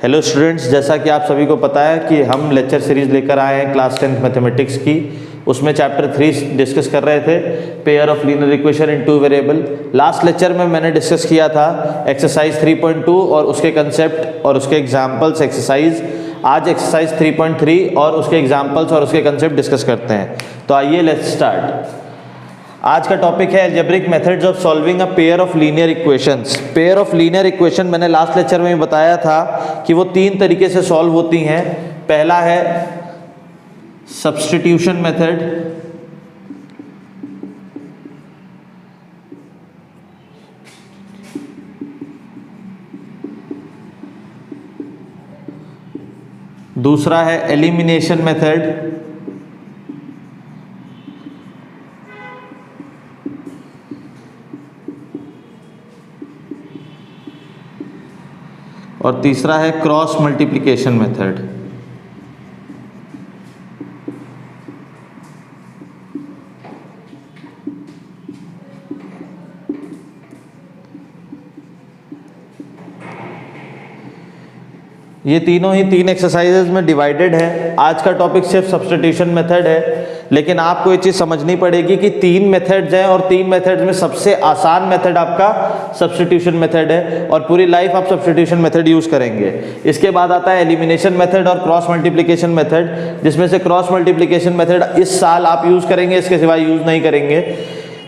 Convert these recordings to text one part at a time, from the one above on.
Hello students, जैसा कि आप सभी को पता है कि हम लेक्चर सीरीज लेकर आए हैं क्लास 10 मैथमेटिक्स की। उसमें चैप्टर 3 डिस्कस कर रहे थे, pair of linear equation in two variable. Last lecture में मैंने डिस्कस किया था एक्सरसाइज 3.2 और उसके कंसेप्ट और उसके एग्जाम्पल्स एक्सरसाइज। आज एक्सरसाइज 3.3 और उसके एग्जाम्पल्स और उसके कंसेप्ट डिस्कस करते हैं। तो आइए लेट्स स्टार्ट। आज का टॉपिक है algebraic methods of solving a pair of linear equations. Pair of linear equation मैंने लास्ट लेक्चर में बताया था कि वो तीन तरीके से सॉल्व होती हैं। पहला है सब्स्टिट्यूशन मेथड, दूसरा है एलिमिनेशन मेथड, और तीसरा है क्रॉस मल्टीप्लिकेशन मेथड। ये तीनों ही तीन एक्सरसाइजेज में डिवाइडेड है। आज का टॉपिक सिर्फ सब्स्टिट्यूशन मेथड है, लेकिन आपको ये चीज़ समझनी पड़ेगी कि तीन मेथड्स हैं और तीन मेथड्स में सबसे आसान मेथड आपका सब्स्टिट्यूशन मेथड है और पूरी लाइफ आप सब्स्टिट्यूशन मेथड यूज़ करेंगे। इसके बाद आता है एलिमिनेशन मेथड और क्रॉस मल्टीप्लिकेशन मेथड, जिसमें से क्रॉस मल्टीप्लिकेशन मेथड इस साल आप यूज़ करेंगे, इसके सिवाय यूज़ नहीं करेंगे।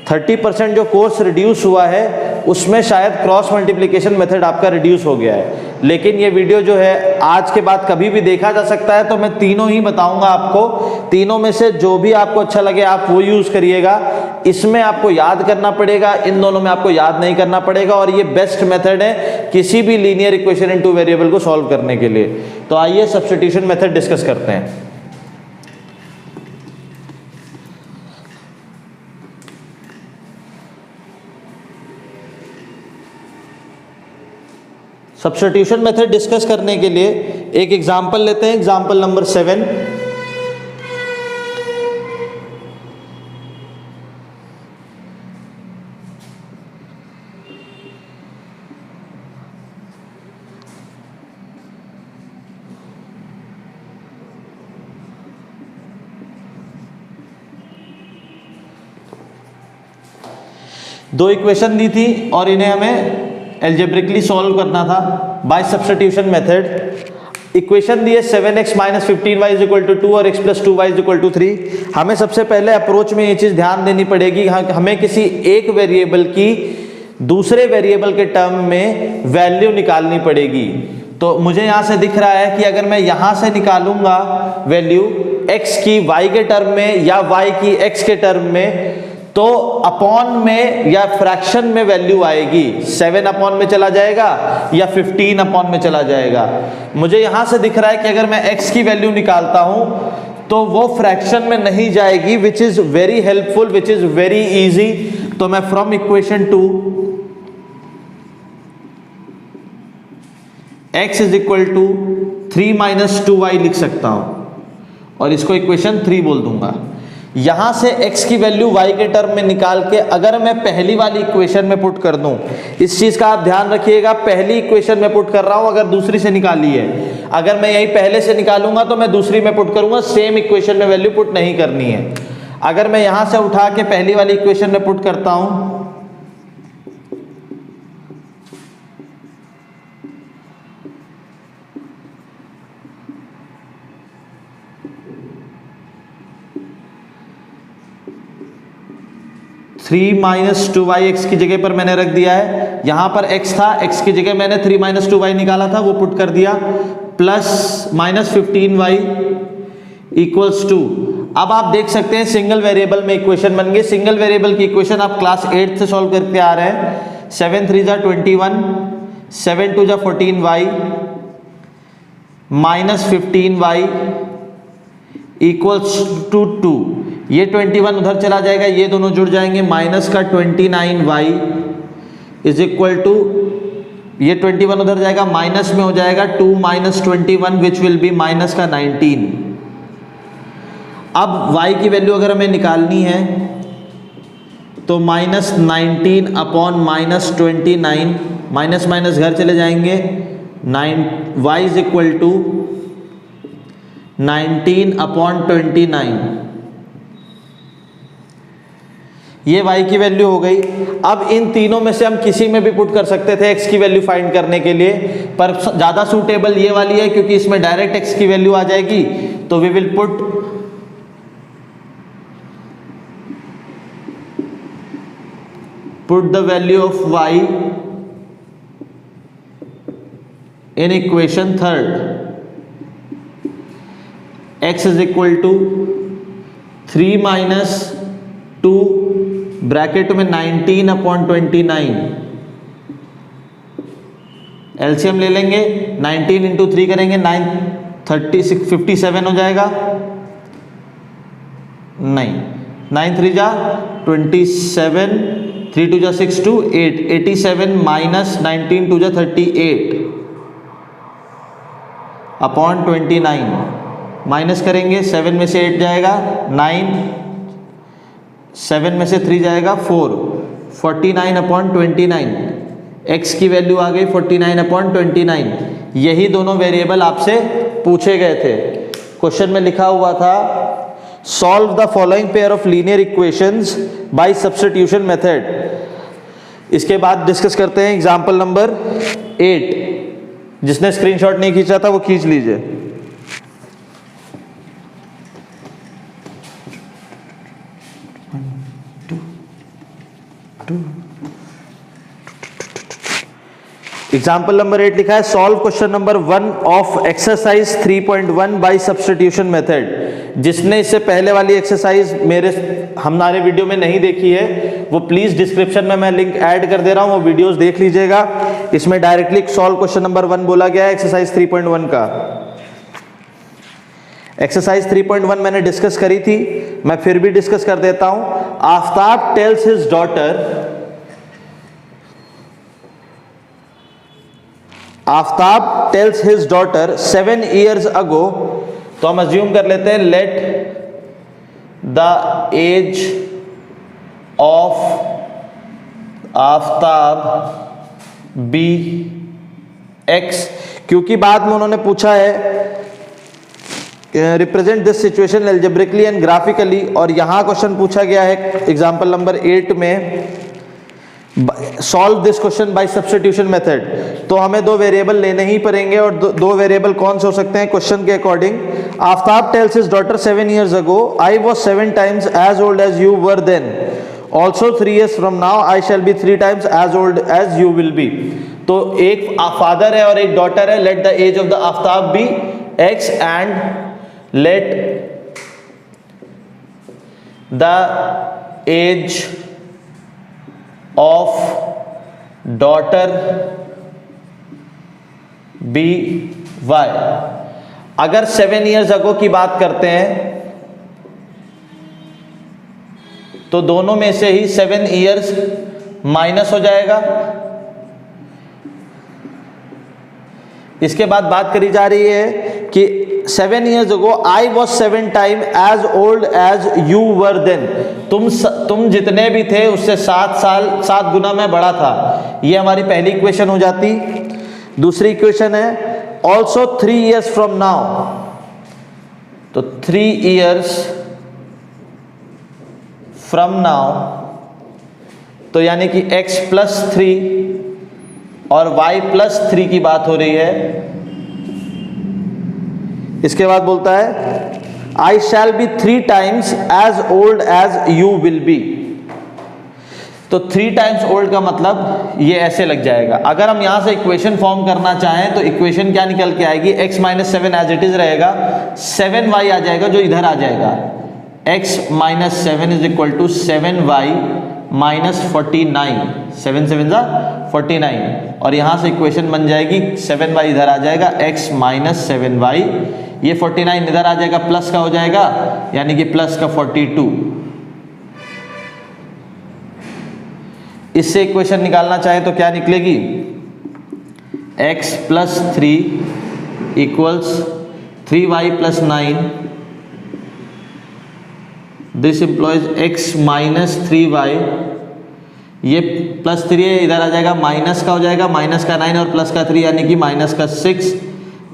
30% जो कोर्स रिड्यूस हुआ है उसमें शायद क्रॉस मल्टीप्लिकेशन मेथड आपका रिड्यूस हो गया है, लेकिन ये वीडियो जो है आज के बाद कभी भी देखा जा सकता है। तो मैं तीनों ही बताऊंगा आपको, तीनों में से जो भी आपको अच्छा लगे आप वो यूज़ करिएगा। इसमें आपको याद करना पड़ेगा, इन दोनों में आपको याद नहीं करना पड़ेगा, और ये बेस्ट मेथड है किसी भी linear equation in two variable को सॉल्व करने के लिए। तो आइए सब्स्टिट्यूशन मेथड डिस्कस करते हैं। सब्स्टिट्यूशन मेथड डिस्कस करने के लिए एक एग्जांपल लेते हैं, एग्जांपल नंबर 7। दो इक्वेशन दी थी और इन्हें हमें एल्जेब्रिकली सॉल्व करना था बाय सब्स्टिट्यूशन मेथड। इक्वेशन दी है 7x minus 15y is equal to 2 और x plus 2y is equal to 3। हमें सबसे पहले अप्रोच में ये चीज़ ध्यान देनी पड़ेगी, हमें किसी एक वेरिएबल की दूसरे वेरिएबल के टर्म में वैल्यू निकालनी पड़ेगी। तो मुझे यहाँ से दिख रहा है कि अगर मैं यहाँ से निकालूंगा वैल्यू x की y के टर्म में या y की x के टर्म में, तो अपॉन में या फ्रैक्शन में वैल्यू आएगी। 7 अपॉन में चला जाएगा या 15 अपॉन में चला जाएगा। मुझे यहां से दिख रहा है कि अगर मैं x की वैल्यू निकालता हूं तो वो फ्रैक्शन में नहीं जाएगी, which is very helpful, which is very easy. तो मैं from equation 2 x is equal to 3 minus 2y लिख सकता हूं और इसको इक्वेशन 3 बोल दूंगा। यहां से x की वैल्यू y के टर्म में निकाल के अगर मैं पहली वाली इक्वेशन में पुट कर दूं, इस चीज का आप ध्यान रखिएगा, पहली इक्वेशन में पुट कर रहा हूं, अगर दूसरी से निकाली है। अगर मैं यही पहले से निकालूंगा तो मैं दूसरी में पुट करूंगा, सेम इक्वेशन में वैल्यू पुट नहीं करनी है। अगर मैं यहां से उठा के पहली वाली इक्वेशन में पुट करता हूं, थ्री माइनस 2y एक्स की जगह पर मैंने रख दिया है। यहां पर x था, x की जगह मैंने 3 माइनस 2y निकाला था, वो पुट कर दिया, प्लस माइनस 15y इक्वल्स 2। अब आप देख सकते हैं सिंगल वेरिएबल में इक्वेशन बन गई। सिंगल वेरिएबल की इक्वेशन आप क्लास 8 से सॉल्व करते आ रहे हैं। 7 3 जा 21, 7 2 जा 14y minus 15y equals to 2। ये 21 उधर चला जाएगा, ये दोनों जुड़ जाएंगे, माइनस का 29y इज इक्वल टू, ये 21 उधर जाएगा, माइनस में हो जाएगा 2 minus 21 which will be minus का 19। अब y की वैल्यू अगर हमें निकालनी है तो minus 19 upon minus 29, minus minus घर चले जाएंगे, y इज इक्वल टू 19/29। ये y की वैल्यू हो गई। अब इन तीनों में से हम किसी में भी पुट कर सकते थे x की वैल्यू फाइंड करने के लिए, पर ज़्यादा सूटेबल ये वाली है क्योंकि इसमें डायरेक्ट x की वैल्यू आ जाएगी। तो we will put the value of y in equation third. x is equal to 3 - 2 bracket में 19/29। एलसीएम ले लेंगे, 19 × 3 करेंगे 9 36 57 हो जाएगा। नहीं, 9 3 जा 27, 3 2 जा 6 2 8 87 - 19 2 जा 38/29 माइनस करेंगे, 7 में से 8 जाएगा 9, 7 में से 3 जाएगा 4, 49/29। x की वैल्यू आ गई 49/29। यही दोनों वेरिएबल आपसे पूछे गए थे। क्वेश्चन में लिखा हुआ था solve the following pair of linear equations bye substitution method. इसके बाद डिस्कस करते हैं एग्जांपल नंबर 8। जिसने स्क्रीनशॉट नहीं खींचा था वो खींच लीजिए। एग्जाम्पल नंबर 8 लिखा है solve question number 1 of exercise 3.1 by substitution method. जिसने इससे पहले वाली एक्सरसाइज हमारे वीडियो में नहीं देखी है वो प्लीज डिस्क्रिप्शन में मैं लिंक ऐड कर दे रहा हूं, वो वीडियोस देख लीजिएगा। इसमें डायरेक्टली सॉल्व क्वेश्चन नंबर 1 बोला गया है एक्सरसाइज 3.1 का। एक्सरसाइज 3.1 मैंने डिस्कस करी थी, मैं फिर भी डिस्कस कर देता हूं। Aftab tells his daughter, Aftab tells his daughter 7 years ago, तो हम अज्यूम कर लेते हैं let the age of Aftab be x, क्योंकि बाद में उन्होंने पूछा है represent this situation algebraically and graphically, और यहां क्वेश्चन पूछा गया है एग्जांपल नंबर 8 में solve this question by substitution method. तो हमें दो वेरिएबल लेने ही पड़ेंगे, और दो वेरिएबल कौन से हो सकते हैं क्वेश्चन के according. Aftab tells his daughter 7 years ago, I was 7 times as old as you were then. Also 3 years from now I shall be 3 times as old as you will be. तो एक father है और एक daughter है। Let the age of the Aftab be x and let the age of daughter be Y. अगर 7 years ago की बात करते हैं तो दोनों में से ही 7 years माइनस हो जाएगा। इसके बाद बात करी जा रही है कि 7 years ago I was 7 times as old as you were then. तुम जितने भी थे उससे 7 गुना मैं बड़ा था। ये हमारी पहली इक्वेशन हो जाती। दूसरी इक्वेशन है also 3 years from now, तो 3 years from now, तो यानी कि x + 3 और y + 3 की बात हो रही है। इसके बाद बोलता है I shall be 3 times as old as you will be। तो 3 times old का मतलब ये ऐसे लग जाएगा। अगर हम यहां से इक्वेशन फॉर्म करना चाहें तो इक्वेशन क्या निकल के आएगी, x - 7 एज इट इज रहेगा, 7y आ जाएगा जो इधर आ जाएगा। x - 7 is equal to 7y - 49, 7 7 49, और यहां से इक्वेशन बन जाएगी 7y इधर आ जाएगा, x - 7y, ये 49 इधर आ जाएगा, प्लस का हो जाएगा यानी कि प्लस का 42। इससे इक्वेशन निकालना चाहे तो क्या निकलेगी, x + 3 = 3y + 9। This employees x - 3y ये +3 है, इधर आ जाएगा माइनस का हो जाएगा, माइनस का 9 और प्लस का 3 यानी कि माइनस का 6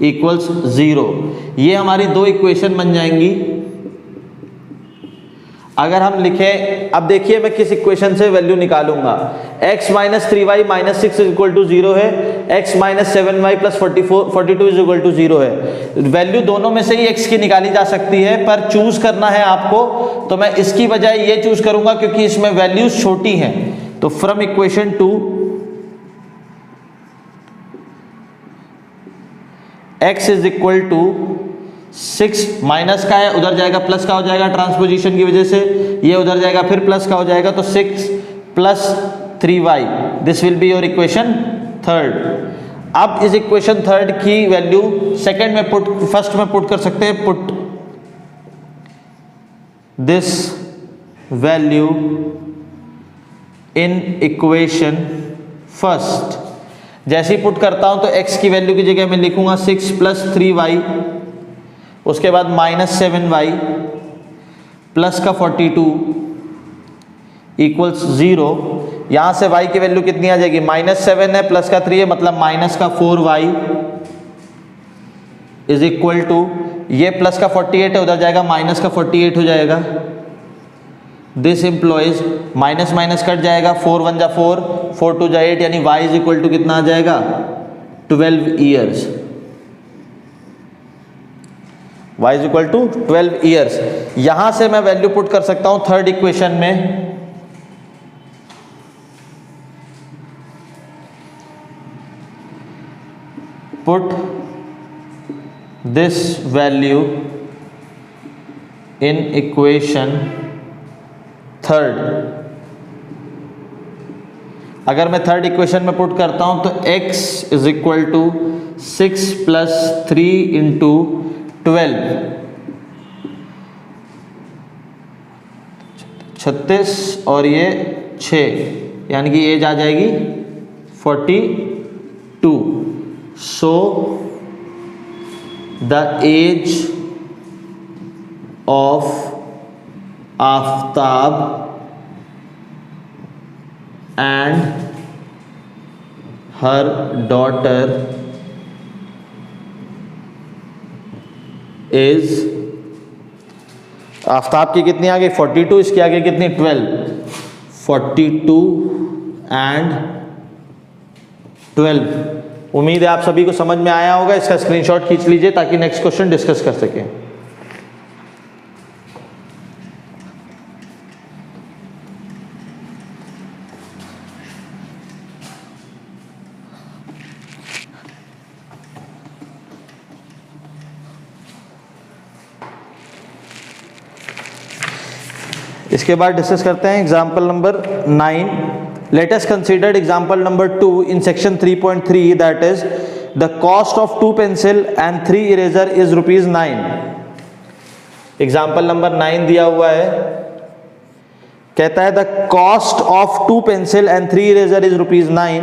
इक्वल्स 0। ये हमारी दो इक्वेशन बन जाएंगी। अगर हम लिखें, अब देखिए मैं किस इक्वेशन से वैल्यू निकालूंगा। x minus 3y minus 6 is equal to 0 है, x minus 7y plus 42 is equal to 0 है। वैल्यू दोनों में से ही x की निकाली जा सकती है, पर चूज करना है आपको, तो मैं इसकी बजाय ये चूज करूंगा क्योंकि इसमें वैल्यूज छोटी हैं। तो from equation 2 x is equal to 6 minus का है, उधर जाएगा प्लस का हो जाएगा ट्रांसपोजिशन की वजह से, ये उधर जाएगा फिर प्लस का हो जाएगा, तो 6 plus 3y, this will be your equation third. अब इस इक्वेशन थर्ड की वैल्यू सेकंड में फर्स्ट में पुट कर सकते हैं। Put this value in equation first. जैसे ही पुट करता हूं तो x की वैल्यू की जगह मैं लिखूंगा 6 प्लस 3y, उसके बाद माइनस 7y प्लस का 42 इक्वल्स 0। यहां से y की वैल्यू कितनी आ जाएगी, -7 है प्लस का 3 है, मतलब माइनस का 4y इज इक्वल टू, ये प्लस का 48 है, उधर जाएगा माइनस का 48 हो जाएगा। This employees minus minus cut जाएगा, 4 1 जा 4, 4 2 जा 8, यानी y इज इक्वल टू कितना आ जाएगा 12 years. y is equal to 12 years. यहां से मैं वैल्यू पुट कर सकता हूं थर्ड इक्वेशन में। Put this value in equation third. अगर मैं थर्ड इक्वेशन में पुट करता हूं तो x is equal to 6 plus 3 into 12, 36 और ये 6, यानी कि एज आ जाएगी 42। So the age of Aftab and her daughter is, Aftab की कितनी आ गई 42, इसकी आगे कितनी 12, 42 एंड 12। उम्मीद है आप सभी को समझ में आया होगा। इसका स्क्रीनशॉट खींच लीजिए ताकि नेक्स्ट क्वेश्चन डिस्कस कर सकें। इसके बाद डिस्कस करते हैं example number 9। Let us consider example number 2 in section 3.3, that is the cost of 2 pencil and 3 eraser is ₹9। Example number 9 दिया हुआ है, कहता है the cost of 2 pencil and 3 eraser is ₹9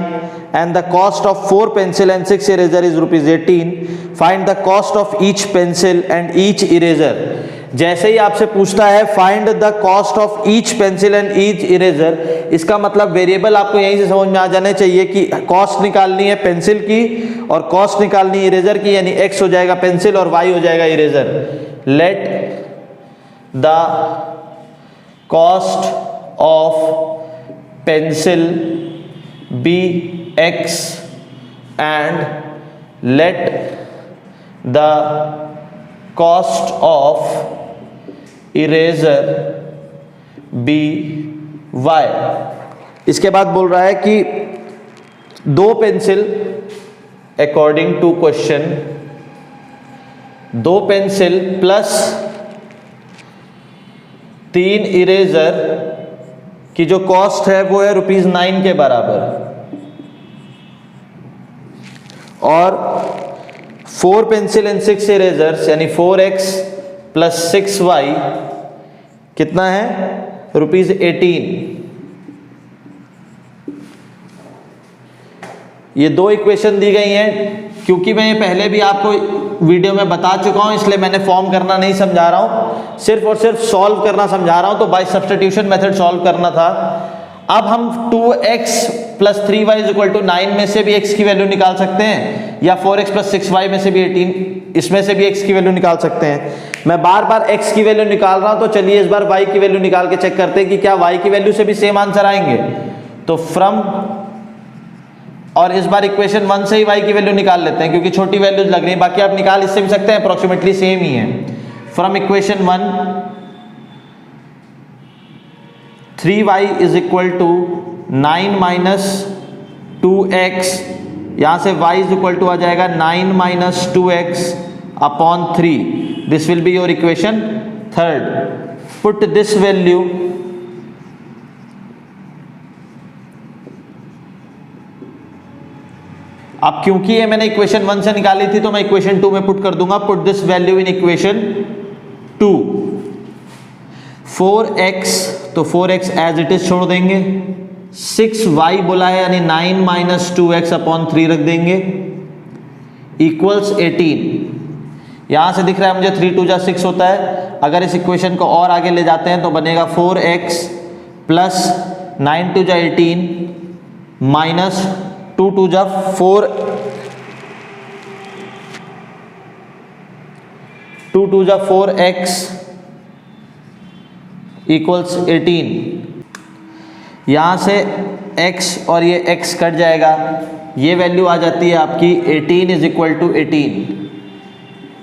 and the cost of 4 pencil and 6 eraser is ₹18। Find the cost of each pencil and each eraser. जैसे ही आपसे पूछता है find the cost of each pencil and each eraser, इसका मतलब variable आपको यहीं से समझ में आ जाने चाहिए कि कॉस्ट निकालनी है पेंसिल की और कॉस्ट निकालनी है इरेजर की, यानी x हो जाएगा पेंसिल और y हो जाएगा eraser. Let the cost of pencil be x and let the cost of eraser be y। इसके बाद बोल रहा है कि 2 pencil, according to question 2 pencil plus 3 eraser की जो कॉस्ट है वो है ₹9 के बराबर, और 4 पेंसिल एंड 6 इरेजर्स यानी 4x प्लस 6y कितना है ₹18। ये 2 इक्वेशन दी गई हैं। क्योंकि मैं ये पहले भी आपको वीडियो में बता चुका हूं, इसलिए मैंने फॉर्म करना नहीं समझा रहा हूं, सिर्फ और सिर्फ सॉल्व करना समझा रहा हूं। तो बाय सब्स्टिट्यूशन मेथड सॉल्व करना था। अब हम 2x plus 3y is equal to 9 में से भी x की वैल्यू निकाल सकते हैं, या 4x प्लस 6y में से भी 18 इसमें से भी x की वैल्यू निकाल सकते हैं। मैं बार बार x की वैल्यू निकाल रहा हूं, तो चलिए इस बार y की वैल्यू निकाल के चेक करते हैं कि क्या y की वैल्यू से भी सेम आंसर आएंगे। तो फ्रॉम, और इस बार इक्वेशन 1 से ही y की वैल्यू निकाल लेते हैं क्योंकि छोटी वैल्यूज लग रही है, बाकी आप निकाल इससे भी सकते हैं, अप्रोक्सीमेटली सेम ही है। From equation 1 3y is equal to 9 minus 2x, यहां से y इज इक्वल टू आ जाएगा 9 minus 2x upon 3। This will be your equation 3rd। Put this value अब क्योंकि ये मैंने इक्वेशन 1 से निकाली थी तो मैं इक्वेशन 2 में पुट कर दूंगा। Put this value in equation 2। 4x, तो 4x एज इट इज छोड़ देंगे, 6y बोला है यानी 9 माइनस 2x अपॉन 3 रख देंगे, इक्वल्स 18। यहां से दिख रहा है मुझे 3 2 जा 6 होता है। अगर इस इक्वेशन को और आगे ले जाते हैं तो बनेगा 4x प्लस 9 2 जा 18 माइनस 2 2 जा 4, 2 2 जा 4x इक्वल्स 18। यहां से x और ये x कट जाएगा, ये वैल्यू आ जाती है आपकी 18 इज इक्वल टू 18।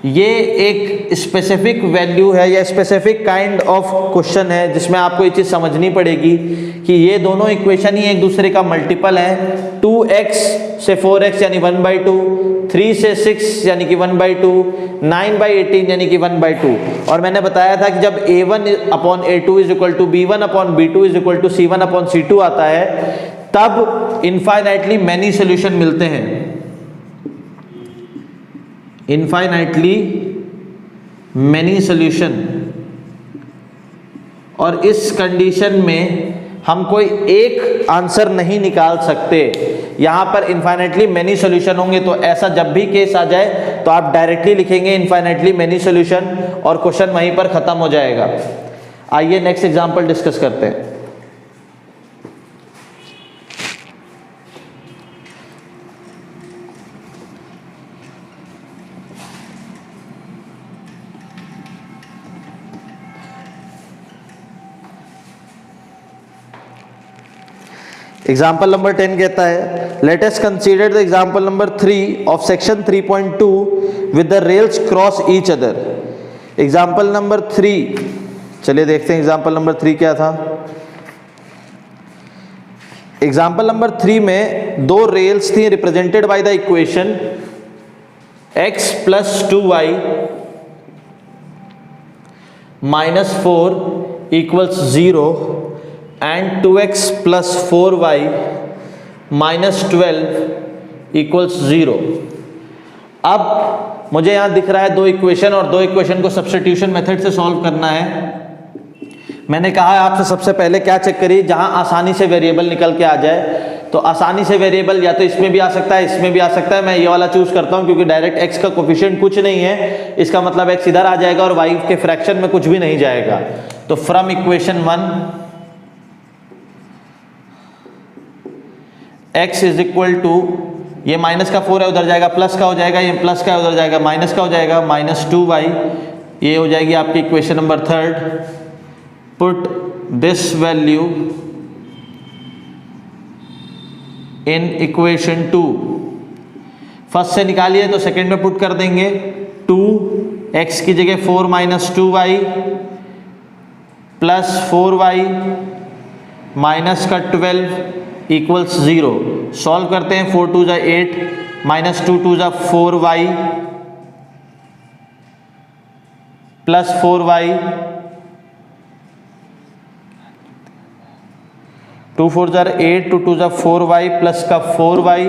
ये एक स्पेसिफिक वैल्यू है या स्पेसिफिक काइंड ऑफ क्वेश्चन है जिसमें आपको ये चीज़ समझनी पड़ेगी कि ये दोनों इक्वेशन ही एक दूसरे का मल्टीपल है। 2x से 4x यानी 1/2, 3 से 6 यानी कि 1/2, 9/18 यानी कि 1/2। और मैंने बताया था कि जब a1 upon a2 is equal to b1 upon b2 is equal to c1 upon c2 आता है, तब इनफाइनाइटली मैनी सोल्यूशन मिलते हैं। इनफाइनाइटली मैनी सोल्यूशन, और इस कंडीशन में हम कोई एक आंसर नहीं निकाल सकते। यहां पर इनफाइनाइटली मैनी सोल्यूशन होंगे, तो ऐसा जब भी केस आ जाए तो आप डायरेक्टली लिखेंगे इनफाइनाइटली मैनी सोल्यूशन और क्वेश्चन वहीं पर खत्म हो जाएगा। आइए नेक्स्ट एग्जांपल डिस्कस करते हैं। एग्जाम्पल नंबर 10 कहता है, let us consider the example number 3 of section 3.2 with the rails cross each other. Example number 3, चलिए देखते हैं एग्जाम्पल नंबर 3 क्या था। एग्जाम्पल नंबर 3 में दो रेल्स थी represented by the equation x plus 2y minus 4 equals 0 and 2x plus 4y minus 12 equals 0। अब मुझे यहां दिख रहा है दो इक्वेशन, और दो इक्वेशन को सब्स्टिट्यूशन मेथड से सॉल्व करना है। मैंने कहा है आपसे सबसे पहले क्या चेक करिए, जहां आसानी से वेरिएबल निकल के आ जाए। तो आसानी से वेरिएबल या तो इसमें भी आ सकता है, इसमें भी आ सकता है। मैं ये वाला चूज करता हूं क्योंकि डायरेक्ट x का कोफिशिएंट कुछ नहीं है, इसका मतलब x इधर आ जाएगा और y के फ्रैक्शन में कुछ भी नहीं जाएगा। तो from equation 1 x is equal to, ये माइनस का 4 है उधर जाएगा, प्लस का हो जाएगा, ये प्लस का उधर जाएगा, माइनस का हो जाएगा, माइनस 2y, ये हो जाएगी आपकी equation number 3rd। Put this value in equation 2। First से निकालिए तो सेकेंड में पुट कर देंगे। 2x की जगह 4 minus 2y plus 4y minus का 12 इक्वल्स 0। सॉल्व करते हैं, 4 2 जा 8 माइनस 2 2 जा 4y प्लस 4y, 2 4 जा 8, 2 2 जा 4y प्लस का 4y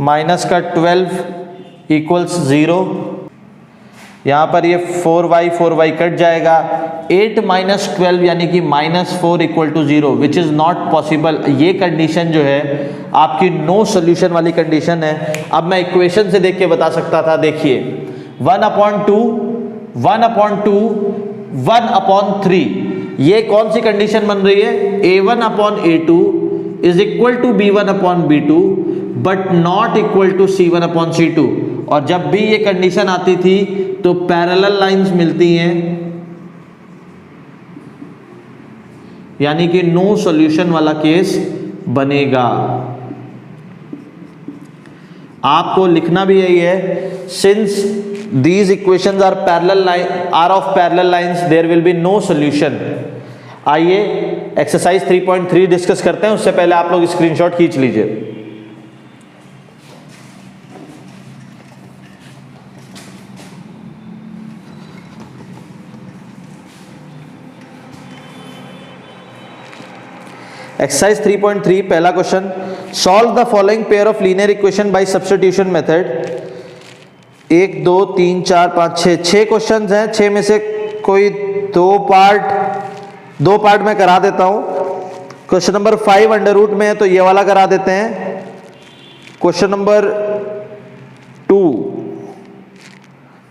माइनस का 12 इक्वल्स 0। यहाँ पर ये 4y कट जाएगा। 8 माइनस 12 यानी कि minus 4 equal to 0 which is not possible. ये कंडीशन जो है आपकी नो सोल्यूशन वाली कंडीशन है। अब मैं इक्वेशन से देख के बता सकता था, देखिए 1/2, 1/2, 1/3, ये कौन सी कंडीशन बन रही है, A1/A2 is equal to B1/B2 but not equal to C1/C2। और जब भी ये कंडीशन आती थी तो पैरेलल लाइंस मिलती हैं, यानी कि नो सॉल्यूशन वाला केस बनेगा। आपको लिखना भी यही है, since these equations are of parallel lines there will be no solution। आइए एक्सरसाइज 3.3 डिस्कस करते हैं, उससे पहले आप लोग स्क्रीनशॉट खींच लीजिए। एक्सरसाइज 3.3 पहला question, solve the following pair of linear equation by substitution method. 1 2 3 4 5 6 question हैं, 6 में से कोई दो पार्ट में करा देता हूं। क्वेश्चन नंबर 5 अंडर रूट में है तो ये वाला करा देते हैं। क्वेश्चन नंबर 2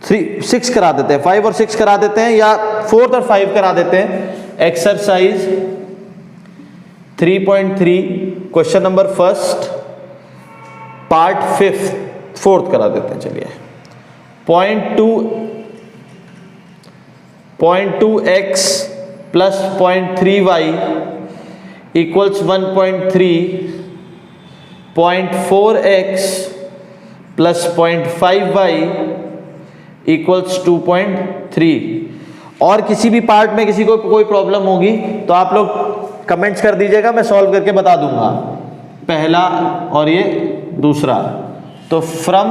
3 6 करा देते हैं, 5 और 6 करा देते हैं, या 4 और 5 करा देते हैं। Exercise 3.3 question number first part 4th करा देते हैं। चलिए, 0.2x plus 0.3y equals 1.3, 0.4x plus 0.5y equals 2.3। और किसी भी पार्ट में किसी को कोई प्रॉब्लम होगी तो आप लोग कमेंट्स कर दीजिएगा, मैं सॉल्व करके बता दूंगा, पहला और ये दूसरा। तो फ्रॉम,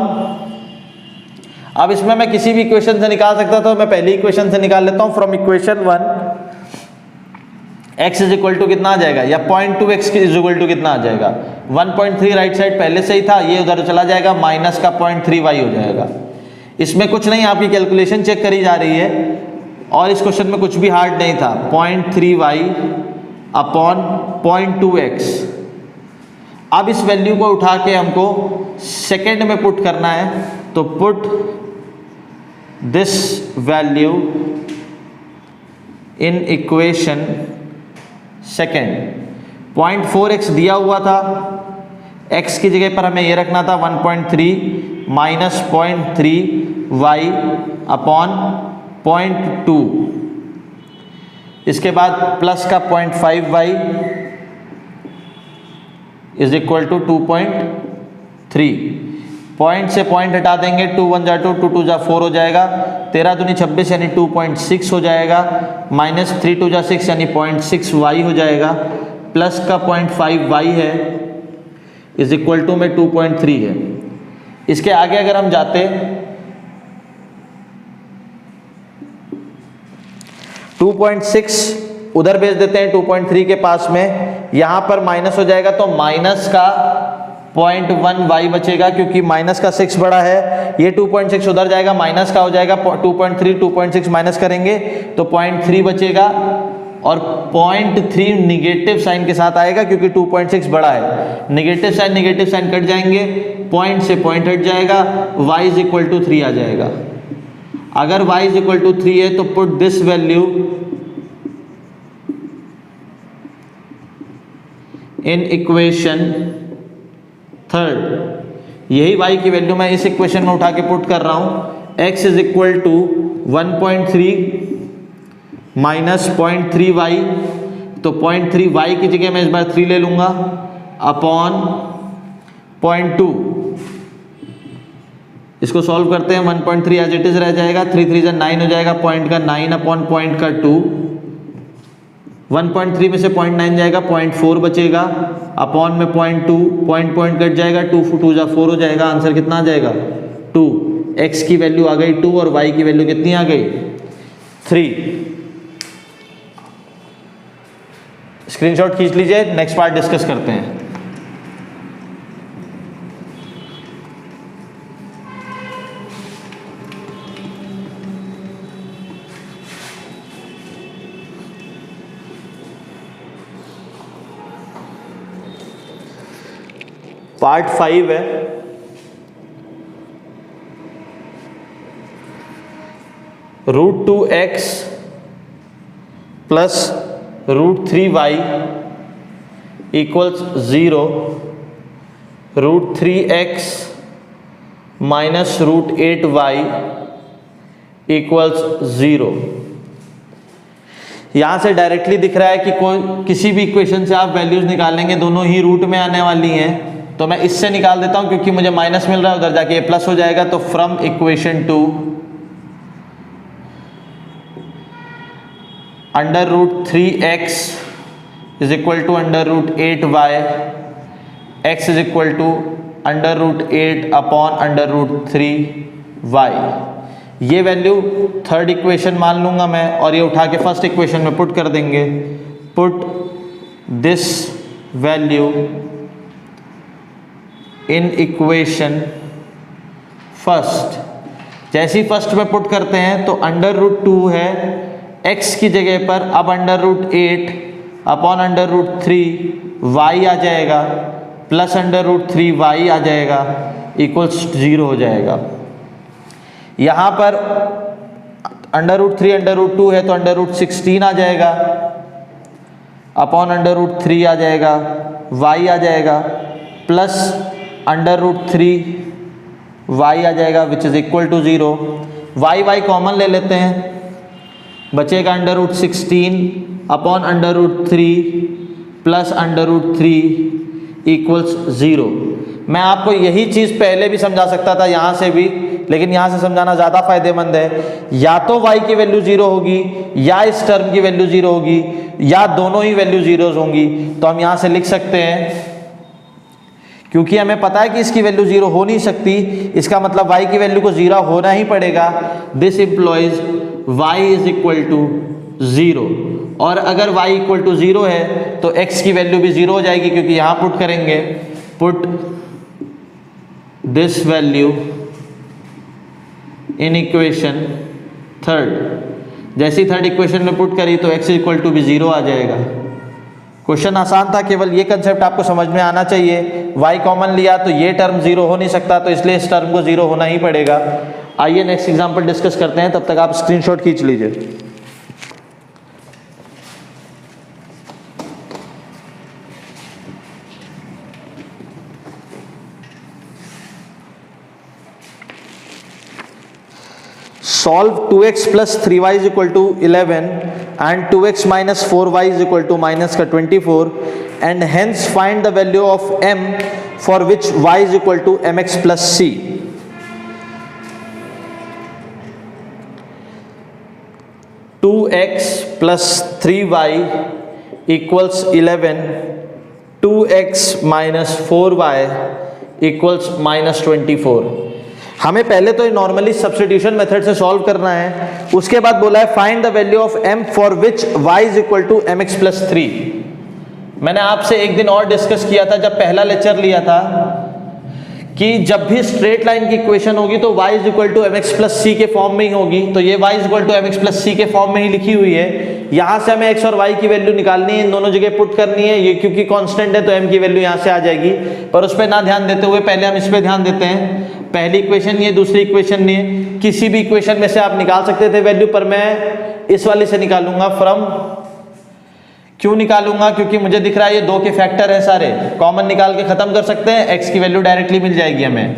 अब इसमें मैं किसी भी इक्वेशन से निकाल सकता था, मैं पहली इक्वेशन से निकाल लेता हूं। From equation 1 x is equal to कितना आ जाएगा, या 0.2x इज इक्वल टू कितना आ जाएगा, 1.3 राइट साइड पहले से ही था, ये उधर चला जाएगा, माइनस का 0.3y हो जाएगा। इसमें कुछ नहीं, आपकी कैलकुलेशन चेक करी जा रही है और इस क्वेश्चन में कुछ भी हार्ड नहीं था। 0.3y upon 0.2x। अब इस वैल्यू को उठा के हमको सेकेंड में पुट करना है, तो put this value in equation second. 0.4x दिया हुआ था, x की जगह पर हमें ये रखना था 1.3 माइनस 0.3y अपॉन 0.2, इसके बाद प्लस का 0.5y is equal to 2.3। Point से पॉइंट हटा देंगे, 2 1 जा 2, 2 2 जा 4 हो जाएगा, 13 दूनी 26 यानी 2.6 हो जाएगा, माइनस 3 2 जा 6 यानी 0.6y हो जाएगा, प्लस का 0.5y है इज इक्वल टू में 2.3 है। इसके आगे अगर हम जाते 2.6 उधर भेज देते हैं 2.3 के पास में, यहां पर माइनस हो जाएगा तो माइनस का 0.1y बचेगा, क्योंकि माइनस का 6 बड़ा है। ये 2.6 उधर जाएगा, माइनस का हो जाएगा 2.3, 2.6 माइनस करेंगे तो 0.3 बचेगा, और 0.3 निगेटिव साइन के साथ आएगा क्योंकि 2.6 बड़ा है। निगेटिव साइन कट जाएंगे, पॉइंट से पॉइंट हट जाएगा, y इज इक्वल टू 3 आ जाएगा। अगर y इज इक्वल टू 3 है तो put this value in equation third. यही y की वैल्यू मैं इस इक्वेशन में उठा के पुट कर रहा हूं। x is equal to 1.3 minus 0.3y, तो 0.3y की जगह मैं इस बार 3 ले लूंगा, अपॉन 0.2। इसको सॉल्व करते हैं, 1.3 एज इट इज रह जाएगा, 3 3 जा 9 हो जाएगा, पॉइंट का 9 अपॉन पॉइंट का 2, 1.3 में से 0.9 जाएगा, 0.4 बचेगा, अपॉन में 0.2, पॉइंट कट जाएगा, 2 2 जा 4 हो जाएगा, आंसर कितना आ जाएगा 2। x की वैल्यू आ गई 2 और y की वैल्यू कितनी आ गई 3। स्क्रीनशॉट खींच लीजिए, नेक्स्ट पार्ट डिस्कस करते हैं। पार्ट 5 है, √2x plus √3y equals 0, √3x minus √8y equals 0। यहाँ से डायरेक्टली दिख रहा है कि कोई किसी भी इक्वेशन से आप वैल्यूज निकालेंगे दोनों ही रूट में आने वाली हैं, तो मैं इससे निकाल देता हूँ क्योंकि मुझे माइनस मिल रहा है, उधर जाके ये प्लस हो जाएगा। तो from equation 2 √3x is equal to √8y, x is equal to √8 upon √3y। ये वैल्यू थर्ड इक्वेशन मान लूंगा मैं और ये उठा के फर्स्ट इक्वेशन में पुट कर देंगे। Put this value in equation first. जैसे ही फर्स्ट में पुट करते हैं तो √2 है, x की जगह पर अब √8 अपॉन √3y आ जाएगा, प्लस √3y आ जाएगा, इक्वल्स 0 हो जाएगा। यहाँ पर √3 √2 है तो √16 आ जाएगा, अपॉन √3 आ जाएगा, y आ जाएगा, प्लस √3y आ जाएगा which is equal to 0। y common ले लेते हैं, बचेगा √16 अपॉन √3 प्लस √3 इक्वल्स 0। मैं आपको यही चीज़ पहले भी समझा सकता था यहाँ से भी, लेकिन यहाँ से समझाना ज़्यादा फायदेमंद है। या तो y की वैल्यू 0 होगी या इस टर्म की वैल्यू 0 होगी या दोनों ही वैल्यू 0 होंगी। तो हम यहाँ से लिख सकते हैं, क्योंकि हमें पता है कि इसकी वैल्यू 0 हो नहीं सकती, इसका मतलब y की वैल्यू को 0 होना ही पड़ेगा। This implies y is equal to 0, और अगर y इक्वल टू 0 है तो x की वैल्यू भी 0 हो जाएगी, क्योंकि यहाँ पुट करेंगे, put this value in equation third. जैसी थर्ड इक्वेशन में पुट करी तो x इक्वल टू भी 0 आ जाएगा। क्वेश्चन आसान था, केवल ये कंसेप्ट आपको समझ में आना चाहिए। y कॉमन लिया तो ये टर्म 0 हो नहीं सकता, तो इसलिए इस टर्म को 0 होना ही पड़ेगा। आइए नेक्स्ट एग्जांपल डिस्कस करते हैं, तब तक आप स्क्रीनशॉट खींच लीजिए। Solve 2x plus 3y is equal to 11 and 2x minus 4y is equal to minus का 24, and hence find the value of m for which y is equal to mx plus c. Two X plus 3y equals 11, 2x minus 4y equals minus 24। हमें पहले तो normally substitution method से solve करना है, उसके बाद बोला है find the value of m for which y is equal to mx plus 3। मैंने आपसे एक दिन और डिस्कस किया था जब पहला लेक्चर लिया था कि जब भी स्ट्रेट लाइन की इक्वेशन होगी तो y is equal to mx plus c के फॉर्म में ही होगी। तो ये y is equal to mx plus c के फॉर्म में ही लिखी हुई है। यहाँ से हमें x और y की वैल्यू निकालनी है, इन दोनों जगह पुट करनी है। ये क्योंकि कांस्टेंट है तो m की वैल्यू यहाँ से आ जाएगी, पर उस पर ना ध्यान देते हुए पहले हम इस पर ध्यान देते हैं। पहली इक्वेशन ये, दूसरी इक्वेशन ये, किसी भी इक्वेशन में से आप निकाल सकते थे वैल्यू, पर मैं इस वाले से निकालूंगा फ्रॉम। क्यों निकालूंगा? क्योंकि मुझे दिख रहा है ये 2 के फैक्टर है सारे, कॉमन निकाल के खत्म कर सकते हैं, x की वैल्यू डायरेक्टली मिल जाएगी हमें।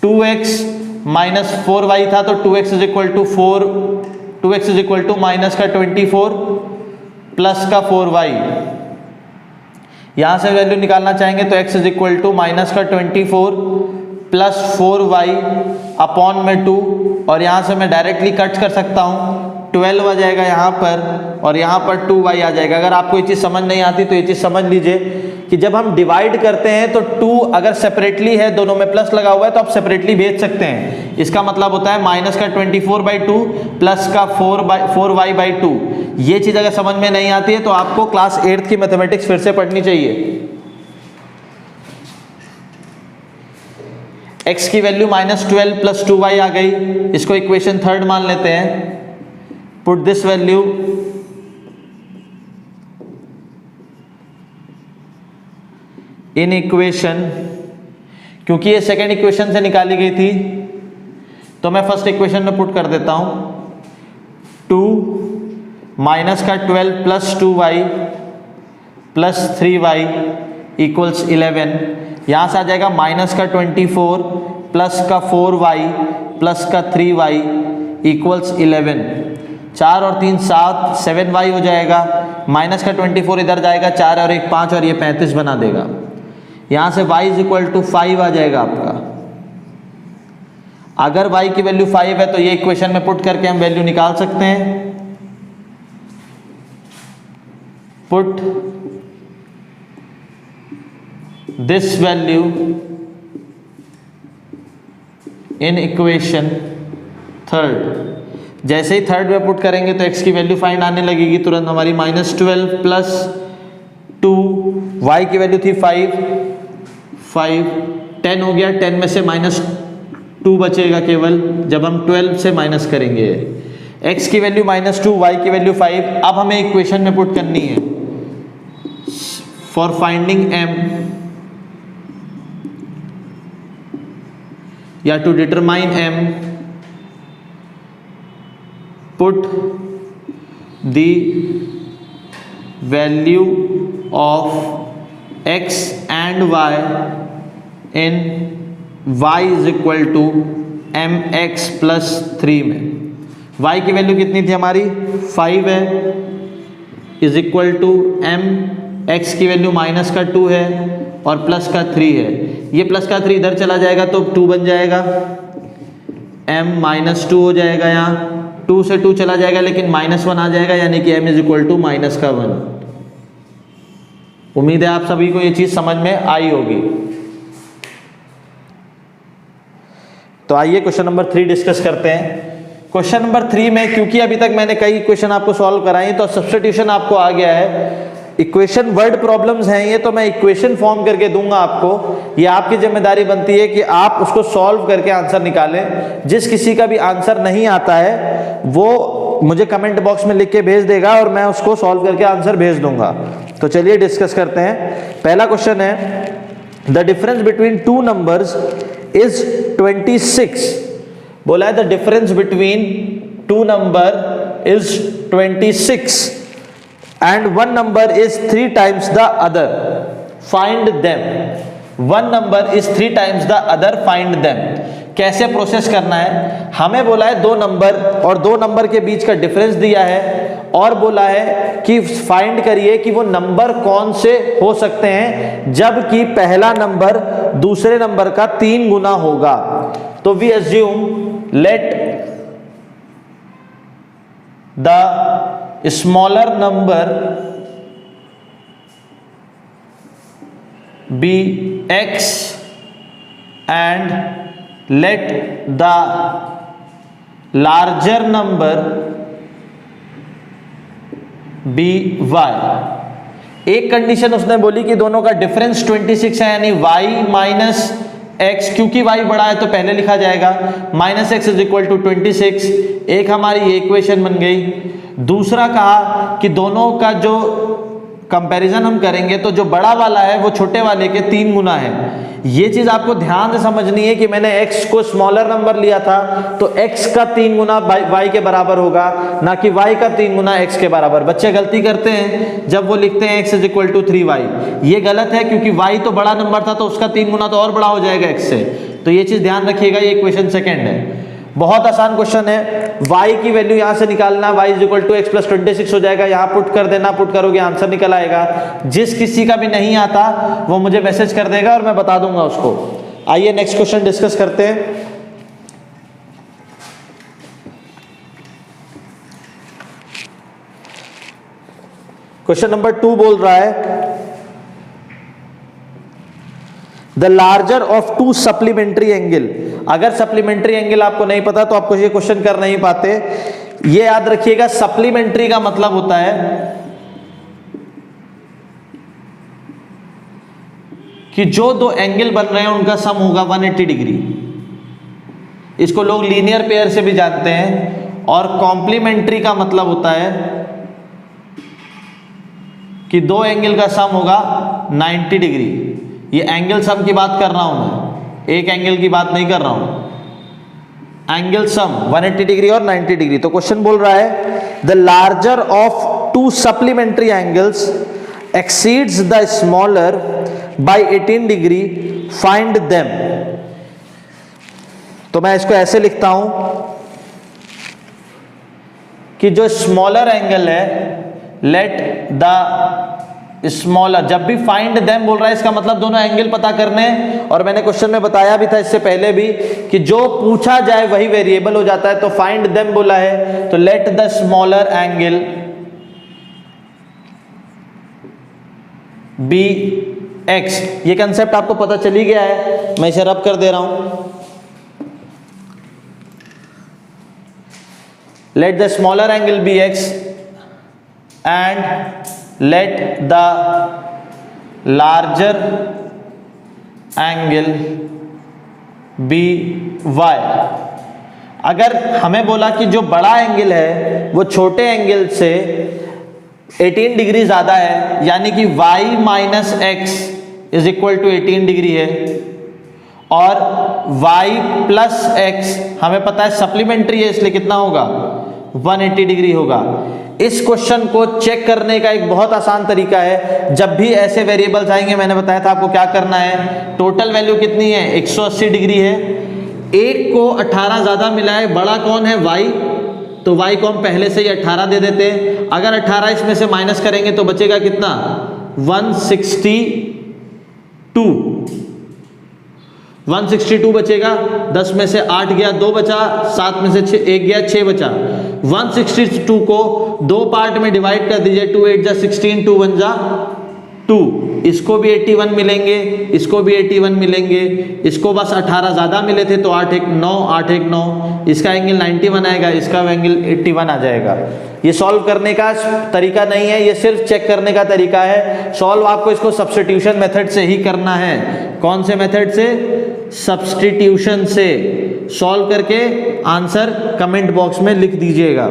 2x माइनस 4y था तो 2x is equal to 4, 2x is equal to minus का 24 प्लस का 4y। यहां से वैल्यू निकालना चाहेंगे तो x is equal to minus का 24 प्लस 4y अपॉन में 2, और यहाँ से मैं डायरेक्टली कट कर सकता हूँ, 12 आ जाएगा यहाँ पर और यहाँ पर 2y आ जाएगा। अगर आपको ये चीज़ समझ नहीं आती तो ये चीज़ समझ लीजिए कि जब हम डिवाइड करते हैं तो 2 अगर सेपरेटली है, दोनों में प्लस लगा हुआ है, तो आप सेपरेटली भेज सकते हैं। इसका मतलब होता है माइनस का 24/2 प्लस का 4y/2। ये चीज़ अगर समझ में नहीं आती है तो आपको क्लास 8th की मैथमेटिक्स फिर से पढ़नी चाहिए। x की वैल्यू -12 प्लस 2y आ गई, इसको इक्वेशन थर्ड मान लेते हैं। Put this value in equation, क्योंकि ये सेकेंड इक्वेशन से निकाली गई थी तो मैं फर्स्ट इक्वेशन में पुट कर देता हूं। 2 माइनस का 12 plus 2y plus 3y equals 11। यहाँ से आ जाएगा माइनस का 24 प्लस का 4y प्लस का 3y इक्वल्स 11। 4 और 3 7, 7y हो जाएगा। माइनस का 24 इधर जाएगा, 4 और 1 5 और ये 35 बना देगा। यहाँ से y इज इक्वल टू 5 आ जाएगा आपका। अगर y की वैल्यू 5 है तो ये इक्वेशन में पुट करके हम वैल्यू निकाल सकते हैं। Put this value in equation third. जैसे ही थर्ड में पुट करेंगे तो x की वैल्यू फाइंड आने लगेगी तुरंत हमारी। -12 प्लस 2, y की वैल्यू थी 5, 10 हो गया। 10 में से -2 बचेगा केवल जब हम 12 से माइनस करेंगे। x की वैल्यू -2, y की वैल्यू 5। अब हमें इक्वेशन में पुट करनी है। फॉर फाइंडिंग m या to determine m, put the value of x and y in y is equal to mx plus 3 में। y की वैल्यू कितनी थी हमारी 5 है, is equal to m, x की वैल्यू माइनस का 2 है और प्लस का 3 है। ये प्लस का 3 इधर चला जाएगा तो 2 बन जाएगा, m -2 हो जाएगा। यहाँ 2 से 2 चला जाएगा लेकिन -1 आ जाएगा, यानी कि m इज इक्वल टू -1। उम्मीद है आप सभी को ये चीज समझ में आई होगी। तो आइए क्वेश्चन नंबर 3 डिस्कस करते हैं। क्वेश्चन नंबर 3 में क्योंकि अभी तक मैंने कई इक्वेशन आपको सॉल्व कराई तो सब्स्टिट्यूशन आपको आ गया है। इक्वेशन वर्ड प्रॉब्लम्स हैं ये, तो मैं इक्वेशन फॉर्म करके दूंगा आपको। ये आपकी जिम्मेदारी बनती है कि आप उसको सॉल्व करके आंसर निकालें। जिस किसी का भी आंसर नहीं आता है वो मुझे कमेंट बॉक्स में लिख के भेज देगा और मैं उसको सॉल्व करके आंसर भेज दूंगा। तो चलिए डिस्कस करते हैं। पहला क्वेश्चन है, the difference between two numbers is 26। बोला है the difference between two number is 26 and one number is 3 times the other, find them। one number is 3 times the other, find them। कैसे process करना है? हमें बोला है दो नंबर और दो नंबर के बीच का डिफरेंस दिया है और बोला है कि फाइंड करिए कि वो नंबर कौन से हो सकते हैं जबकि पहला नंबर दूसरे नंबर का 3 गुना होगा। तो we assume let the smaller number be x and let the larger number be y। एक कंडीशन उसने बोली कि दोनों का डिफरेंस 26 है, यानी y माइनस x, क्योंकि y बड़ा है तो पहले लिखा जाएगा -x इज इक्वल टू 26। एक हमारी ये इक्वेशन बन गई। दूसरा कहा कि दोनों का जो कंपैरिजन हम करेंगे तो जो बड़ा वाला है वो छोटे वाले के 3 गुना है। ये चीज आपको ध्यान से समझनी है कि मैंने x को स्मॉलर नंबर लिया था तो x का 3 गुना y के बराबर होगा, ना कि y का 3 गुना x के बराबर। बच्चे गलती करते हैं जब वो लिखते हैं x is equal to 3y। ये गलत है क्योंकि y तो बड़ा नंबर था तो उसका 3 गुना तो और बड़ा हो जाएगा x से। तो ये चीज ध्यान रखिएगा। ये इक्वेशन सेकेंड है। बहुत आसान क्वेश्चन है। y की वैल्यू यहां से निकालना, y is equal to x plus 26 हो जाएगा। यहां पुट कर देना, पुट करोगे आंसर निकल आएगा। जिस किसी का भी नहीं आता वो मुझे मैसेज कर देगा और मैं बता दूंगा उसको। आइए नेक्स्ट क्वेश्चन डिस्कस करते हैं। क्वेश्चन नंबर 2 बोल रहा है the larger of 2 supplementary angle. अगर सप्लीमेंट्री एंगल आपको नहीं पता तो आपको ये क्वेश्चन कर नहीं पाते। ये याद रखिएगा, सप्लीमेंट्री का मतलब होता है कि जो दो एंगल बन रहे हैं उनका सम होगा 180 डिग्री। इसको लोग लीनियर पेयर से भी जानते हैं। और कॉम्प्लीमेंट्री का मतलब होता है कि दो एंगल का सम होगा 90 डिग्री। ये एंगल सम की बात कर रहा हूं मैं, एक एंगल की बात नहीं कर रहा हूं। एंगल सम 180 डिग्री और 90 डिग्री। तो क्वेश्चन बोल रहा है the larger of to supplementary angles exceeds the smaller by 18 degree, find them. तो मैं इसको ऐसे लिखता हूं कि जो स्मॉलर एंगल है, लेट द स्मॉलर, जब भी फाइंड देम बोल रहा है इसका मतलब दोनों एंगल पता करने हैं। और मैंने क्वेश्चन में बताया भी था इससे पहले भी कि जो पूछा जाए वही वेरिएबल हो जाता है। तो फाइंड देम बोला है तो let the smaller angle be X. ये कंसेप्ट आपको पता चल ही गया है, मैं इसे रब कर दे रहा हूं। Let the smaller angle be X and let the larger angle be y। अगर हमें बोला कि जो बड़ा एंगल है वो छोटे एंगल से 18 डिग्री ज्यादा है, यानी कि y minus X is equal to 18 degree है, और y प्लस एक्स हमें पता है सप्लीमेंट्री है इसलिए कितना होगा 180 डिग्री होगा। इस क्वेश्चन को चेक करने का एक बहुत आसान तरीका है, जब भी ऐसे वेरिएबल्स आएंगे मैंने बताया था आपको क्या करना है। टोटल वैल्यू कितनी है 180 डिग्री है, एक को 18 ज्यादा मिला है, बड़ा कौन है y, तो y को हम पहले से ही 18 दे देते हैं। अगर 18 इसमें से माइनस करेंगे तो बचेगा कितना 162 बचेगा। 10 में से 8 गया, 2 बचा, 7 में से 1 गया, 6 बचा। 162 को 2 पार्ट में डिवाइड कर दीजिए, 2 8 जा 16, 2 1 जा 2। इसको भी 81 मिलेंगे, इसको भी 81 मिलेंगे, इसको बस 18 ज्यादा मिले थे तो 8 1 9, 8 1 9, इसका एंगल 91 आएगा, इसका एंगल 81 आ जाएगा। ये सॉल्व करने का तरीका नहीं है, ये सिर्फ चेक करने का तरीका है। सॉल्व आपको इसको सब्स्टिट्यूशन मेथड से ही करना है। कौन से मेथड से? सब्स्टिट्यूशन से। सॉल्व करके आंसर कमेंट बॉक्स में लिख दीजिएगा।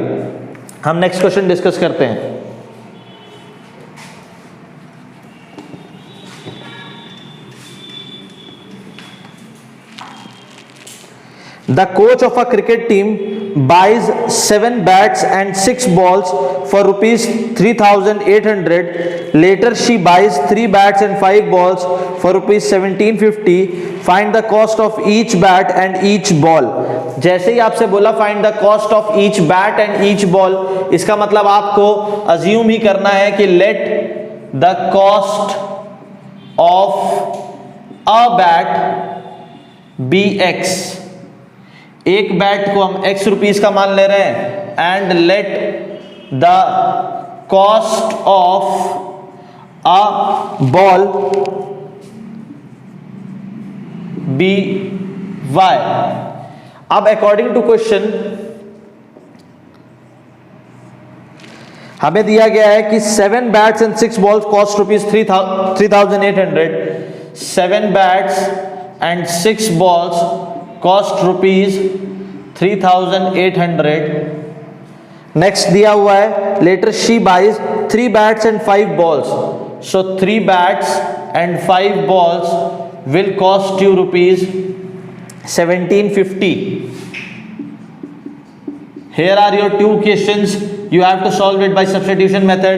हम नेक्स्ट क्वेश्चन डिस्कस करते हैं। The coach of a cricket team buys 7 bats and 6 balls for rupees 3,800. Later she buys 3 bats and 5 balls for rupees 1,750. Find the cost of each bat and each ball. जैसे ही आपसे बोला find the cost of each bat and each ball, इसका मतलब आपको assume ही करना है कि let the cost of a bat be x. एक बैट को हम x रुपीस का मान ले रहे हैं, and let the cost of a ball be y। अब अकॉर्डिंग टू क्वेश्चन हमें दिया गया है कि 7 bats and 6 balls cost rupees 3,800। 7 bats and 6 balls cost rupees 3,800। Next दिया हुआ है later she buys 3 bats and 5 balls, so 3 bats and 5 balls will cost you rupees 1,750। Here are your 2 questions. You have to solve it by substitution method.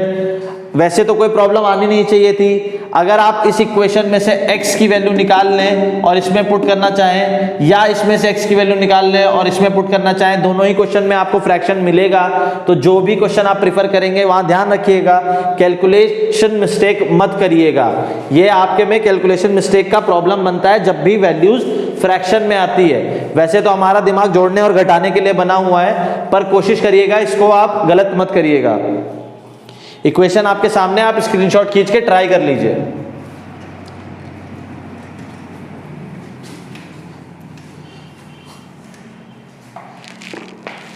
वैसे तो कोई problem आनी नहीं चाहिए थी। अगर आप इस इक्वेशन में से x की वैल्यू निकाल लें और इसमें पुट करना चाहें, या इसमें से x की वैल्यू निकाल लें और इसमें पुट करना चाहें, दोनों ही क्वेश्चन में आपको फ्रैक्शन मिलेगा। तो जो भी क्वेश्चन आप प्रिफर करेंगे वहां ध्यान रखिएगा कैलकुलेशन मिस्टेक मत करिएगा। ये आपके में कैलकुलेशन मिस्टेक का प्रॉब्लम बनता है जब भी वैल्यूज फ्रैक्शन में आती है। वैसे तो हमारा दिमाग जोड़ने और घटाने के लिए बना हुआ है, पर कोशिश करिएगा इसको आप गलत मत करिएगा। इक्वेशन आपके सामने, आप स्क्रीनशॉट खींच के ट्राई कर लीजिए।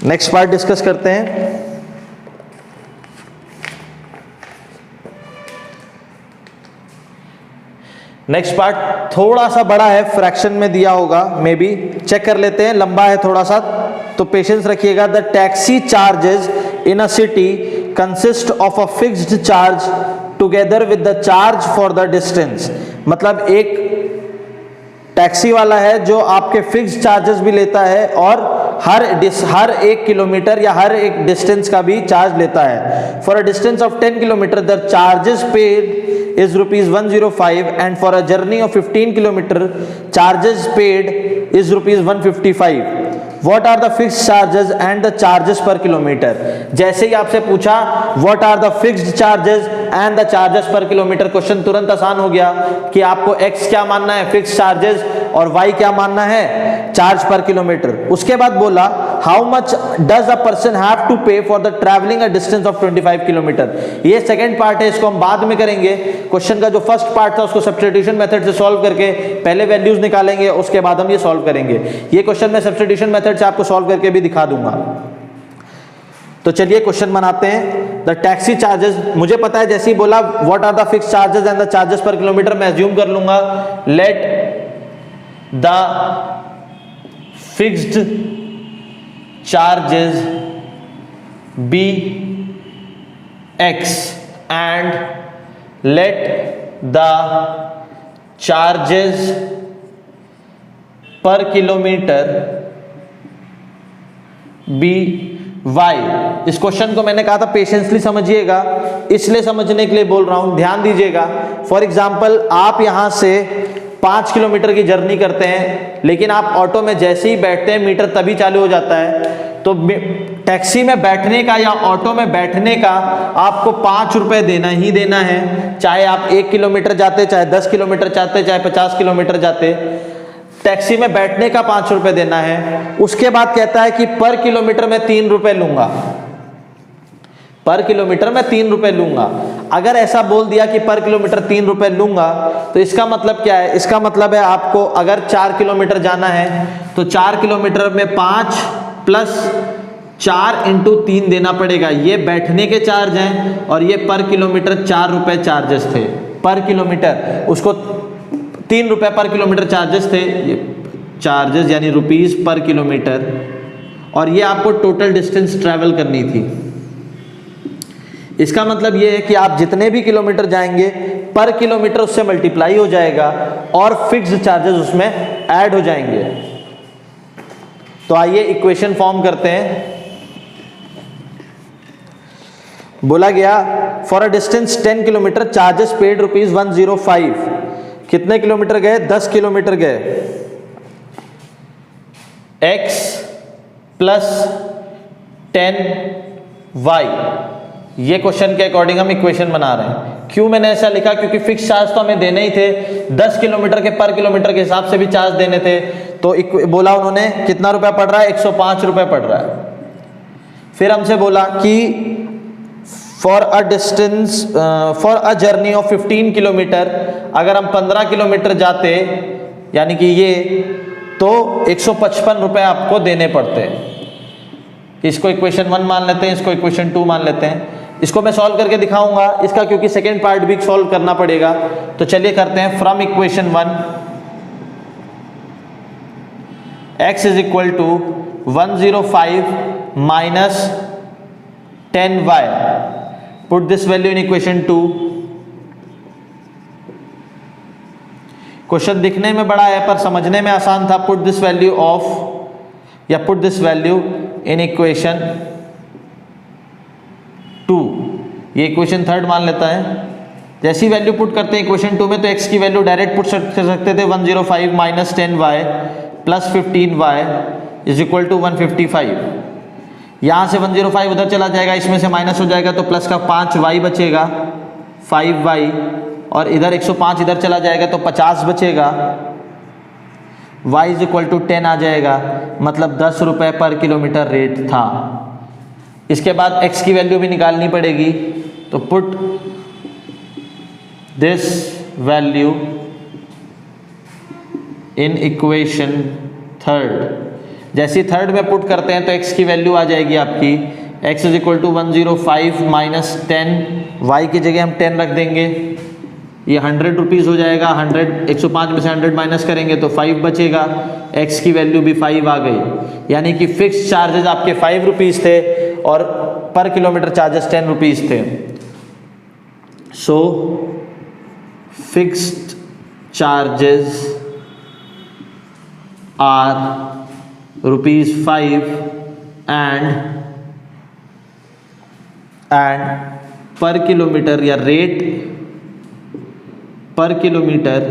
नेक्स्ट पार्ट डिस्कस करते हैं। नेक्स्ट पार्ट थोड़ा सा बड़ा है, फ्रैक्शन में दिया होगा, मे बी चेक कर लेते हैं, लंबा है थोड़ा सा, तो पेशेंस रखिएगा। The taxi charges in a city consist of a fixed charge together with the charge for the distance. मतलब एक टैक्सी वाला है जो आपके फिक्स्ड चार्जेस भी लेता है और हर एक किलोमीटर या हर एक डिस्टेंस का भी चार्ज लेता है। For a distance of 10 kilometre the charges paid is ₹105 and for a journey of 15 kilometre charges paid is ₹155। What are the fixed charges and the charges per kilometer? जैसे ही आपसे पूछा what are the fixed charges and the charges per kilometer, question तुरंत आसान हो गया कि आपको x क्या मानना है, फिक्स चार्जेस, और y क्या मानना है, चार्ज पर किलोमीटर। उसके बाद बोला how much does a person have to pay for the travelling a distance of 25 kilometre. ये सेकंड पार्ट है, इसको हम बाद में करेंगे। क्वेश्चन का जो फर्स्ट पार्ट था उसको सब्स्टिट्यूशन मेथड से सॉल्व करके पहले वैल्यूज निकालेंगे, उसके बाद हम ये सॉल्व करेंगे। ये क्वेश्चन मैं सब्स्टिट्यूशन मेथड से आपको सॉल्व करके भी दिखा दूंगा। तो चलिए क्वेश्चन बनाते हैं। द टैक्सी चार्जेस, मुझे पता है जैसे ही बोला what are the fix charges and the charges per kilometer, मैं अज्यूम कर लूंगा let the fixed charges be x and let the charges per kilometer be y। इस क्वेश्चन को मैंने कहा था पेशेंसली समझिएगा, इसलिए समझने के लिए बोल रहा हूं, ध्यान दीजिएगा। फॉर एग्जांपल आप यहां से 5 किलोमीटर की जर्नी करते हैं, लेकिन आप ऑटो में जैसे ही बैठते हैं मीटर तभी चालू हो जाता है। तो टैक्सी में बैठने का या ऑटो में बैठने का आपको 5 रुपए देना ही देना है, चाहे आप 1 किलोमीटर जाते, चाहे 10 किलोमीटर जाते, चाहे 50 किलोमीटर जाते, टैक्सी में बैठने का 5 रुपए देना है। उसके बाद कहता है कि पर किलोमीटर मैं 3 रुपए लूंगा, पर किलोमीटर मैं 3 रुपए लूंगा। अगर ऐसा बोल दिया कि पर किलोमीटर 3 रुपए लूंगा, तो इसका मतलब क्या है? इसका मतलब है आपको अगर 4 किलोमीटर जाना है तो 4 किलोमीटर में 5 प्लस 4 इंटू 3 देना पड़ेगा। ये बैठने के चार्ज हैं और ये पर किलोमीटर 4 रुपए चार्जेस थे पर किलोमीटर, उसको 3 रुपए पर किलोमीटर चार्जेस थे, ये चार्जेस यानी रुपीस पर किलोमीटर, और ये आपको टोटल डिस्टेंस ट्रैवल करनी थी। इसका मतलब ये है कि आप जितने भी किलोमीटर जाएंगे पर किलोमीटर उससे मल्टीप्लाई हो जाएगा और फिक्स्ड चार्जेस उसमें ऐड हो जाएंगे। तो आइए इक्वेशन फॉर्म करते हैं। बोला गया for a distance 10 kilometre charges paid ₹105। कितने किलोमीटर गए? 10 किलोमीटर गए। x प्लस 10y, ये क्वेश्चन के अकॉर्डिंग हम इक्वेशन बना रहे हैं। क्यों मैंने ऐसा लिखा? क्योंकि फिक्स चार्ज तो हमें देने ही थे, 10 किलोमीटर के पर किलोमीटर के हिसाब से भी चार्ज देने थे। तो बोला उन्होंने कितना रुपया पड़ रहा है? 105 रुपए पड़ रहा है। फिर हमसे बोला कि for a distance for a journey of 15 kilometre, अगर हम 15 किलोमीटर जाते यानी कि ये, तो 155 रुपए आपको देने पड़ते हैं। इसको इक्वेशन 1 मान लेते हैं, इसको इक्वेशन 2 मान लेते हैं। इसको मैं सॉल्व करके दिखाऊंगा इसका, क्योंकि सेकेंड पार्ट भी सॉल्व करना पड़ेगा। तो चलिए करते हैं। From equation 1 x is equal to 105 minus 10y, put this value in equation 2। Question दिखने में बड़ा है पर समझने में आसान था। पुट दिस वैल्यू ऑफ या put this value in equation 2। ये इक्वेशन 3 मान लेता है। जैसी वैल्यू पुट करते हैं इक्वेशन 2 में, तो x की वैल्यू डायरेक्ट पुट कर सकते थे 105 minus 10y plus 15y is equal to 155। यहाँ से 105 उधर चला जाएगा, इसमें से माइनस हो जाएगा, तो प्लस का 5y बचेगा 5y, और इधर 105 इधर चला जाएगा तो 50 बचेगा। y इज इक्वल टू 10 आ जाएगा, मतलब 10 रुपए पर किलोमीटर रेट था। इसके बाद x की वैल्यू भी निकालनी पड़ेगी, तो put this value in equation 3। जैसे थर्ड में पुट करते हैं तो x की वैल्यू आ जाएगी आपकी x is equal to 105 minus 10, y की जगह हम 10 रख देंगे, ये 100 रुपीज़ हो जाएगा। 105 में से 100 माइनस करेंगे तो 5 बचेगा, x की वैल्यू भी 5 आ गई। यानी कि फिक्स चार्जेस आपके 5 रुपीज़ थे और पर किलोमीटर चार्जेस 10 रुपीज़ थे। So fixed charges are ₹5 and per kilometer या रेट पर किलोमीटर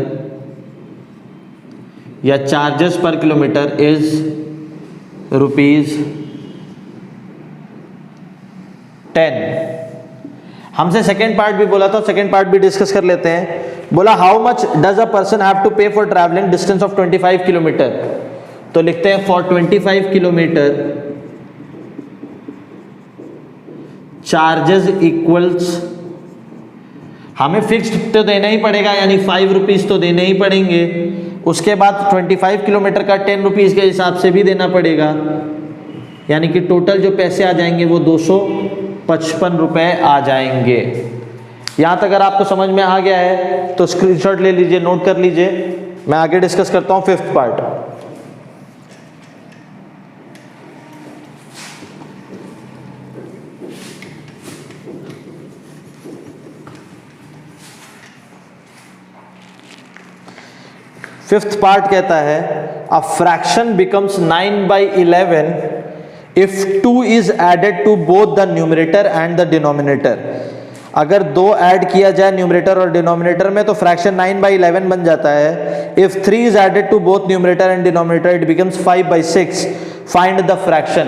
या चार्जेस पर किलोमीटर इज ₹10। हमसे सेकेंड पार्ट भी बोला था, सेकेंड पार्ट भी डिस्कस कर लेते हैं। बोला how much does a person have to pay for travelling distance of 25 kilometre. तो लिखते हैं फॉर 25 किलोमीटर चार्जेस इक्वल्स, हमें फिक्स्ड तो देना ही पड़ेगा, यानी ₹5 तो देने ही पड़ेंगे। उसके बाद 25 किलोमीटर का ₹10 के हिसाब से भी देना पड़ेगा, यानी कि टोटल जो पैसे आ जाएंगे वो ₹255 आ जाएंगे। यहाँ तक अगर आपको समझ में आ गया है तो स्क्रीनशॉट ले लीजिए, नोट कर लीजिए। मैं आगे डिस्कस करता हूँ फिफ्थ पार्ट। फिफ्थ पार्ट कहता है a fraction becomes 9/11 if 2 is added to both the numerator and the denominator. अगर 2 ऐड किया जाए न्यूमरेटर और डिनोमिनेटर में तो फ्रैक्शन 9/11 बन जाता है। If 3 is added to both numerator and denominator it becomes 5/6। Find the fraction.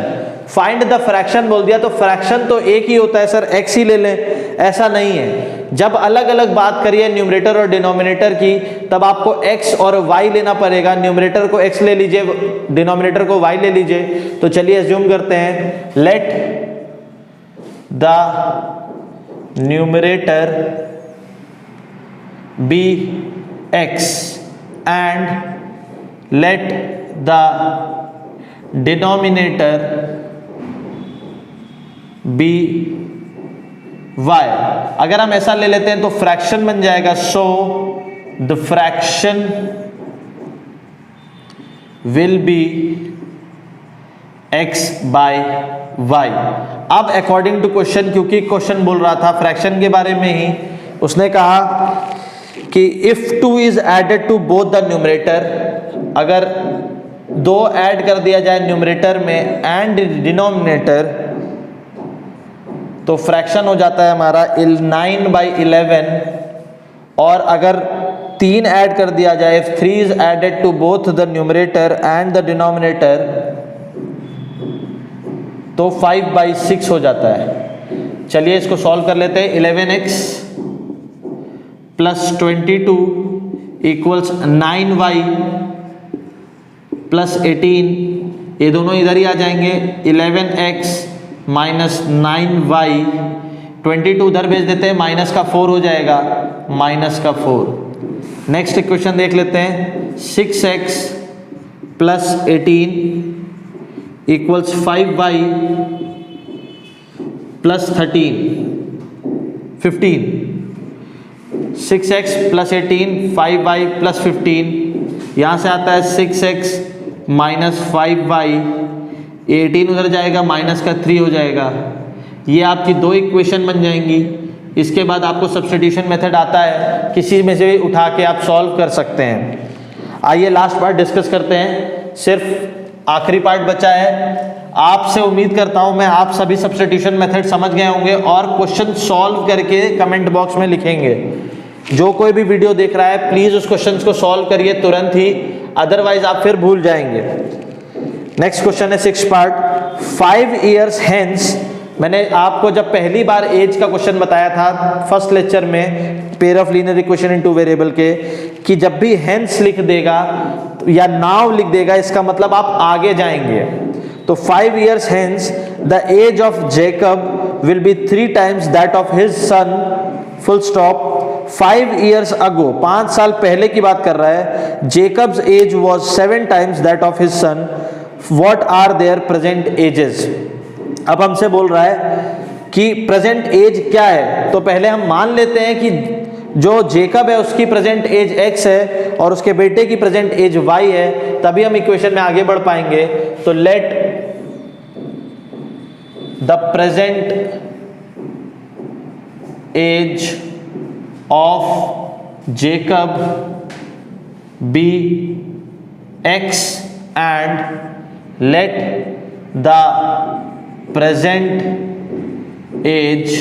Find the fraction बोल दिया तो फ्रैक्शन तो एक ही होता है सर, x ही ले लें, ऐसा नहीं है। जब अलग अलग बात करिए न्यूमरेटर और डिनोमिनेटर की तब आपको x और y लेना पड़ेगा। न्यूमरेटर को x ले लीजिए, डिनोमिनेटर को y ले लीजिए। तो चलिए अज्यूम करते हैं let the numerator be x and let the denominator be y। अगर हम ऐसा ले लेते हैं तो फ्रैक्शन बन जाएगा so the fraction will be x/y। अब अकॉर्डिंग टू क्वेश्चन, क्योंकि क्वेश्चन बोल रहा था फ्रैक्शन के बारे में ही, उसने कहा कि if 2 is added to both the numerator, अगर 2 ऐड कर दिया जाए न्यूमरेटर में एंड डिनोमिनेटर तो फ्रैक्शन हो जाता है हमारा 9/11। और अगर 3 ऐड कर दिया जाए, if 3 is added to both the numerator and the denominator तो 5/6 हो जाता है। चलिए इसको सॉल्व कर लेते हैं। 11x plus 22 equals 9y plus 18, ये दोनों इधर ही आ जाएंगे। 11x माइनस 9y, 22 उधर भेज देते हैं, माइनस का 4 हो जाएगा, माइनस का 4। नेक्स्ट इक्वेशन देख लेते हैं। 6x plus 18 equals 5y plus 15। 6x plus 18 5y plus 15, यहाँ से आता है 6x माइनस 5y, 18 उधर जाएगा, माइनस का 3 हो जाएगा। ये आपकी 2 इक्वेशन बन जाएंगी। इसके बाद आपको सब्स्टिट्यूशन मेथड आता है, किसी में से उठा के आप सॉल्व कर सकते हैं। आइए लास्ट पार्ट डिस्कस करते हैं, सिर्फ आखिरी पार्ट बचा है। आपसे उम्मीद करता हूं मैं आप सभी सब्स्टिट्यूशन मेथड समझ गए होंगे और क्वेश्चन सॉल्व करके कमेंट बॉक्स में लिखेंगे। जो कोई भी वीडियो देख रहा है प्लीज उस क्वेश्चन को सॉल्व करिए तुरंत ही, अदरवाइज आप फिर भूल जाएंगे। नेक्स्ट क्वेश्चन है 6th पार्ट। 5 years hence, मैंने आपको जब पहली बार एज का क्वेश्चन बताया था फर्स्ट लेक्चर में pair of linear equation in 2 variable के, कि जब भी हेंस लिख देगा या नाउ लिख देगा इसका मतलब आप आगे जाएंगे। तो 5 years hence the age of Jacob will be 3 times that of his son, full stop। 5 years ago, 5 साल पहले की बात कर रहा है, Jacob's age was 7 times that of his son। What are their present ages? अब हमसे बोल रहा है कि प्रेजेंट एज क्या है। तो पहले हम मान लेते हैं कि जो जेकब है उसकी प्रेजेंट एज x है और उसके बेटे की प्रेजेंट एज y है, तभी हम इक्वेशन में आगे बढ़ पाएंगे। तो let the present age of Jacob be x and let the present age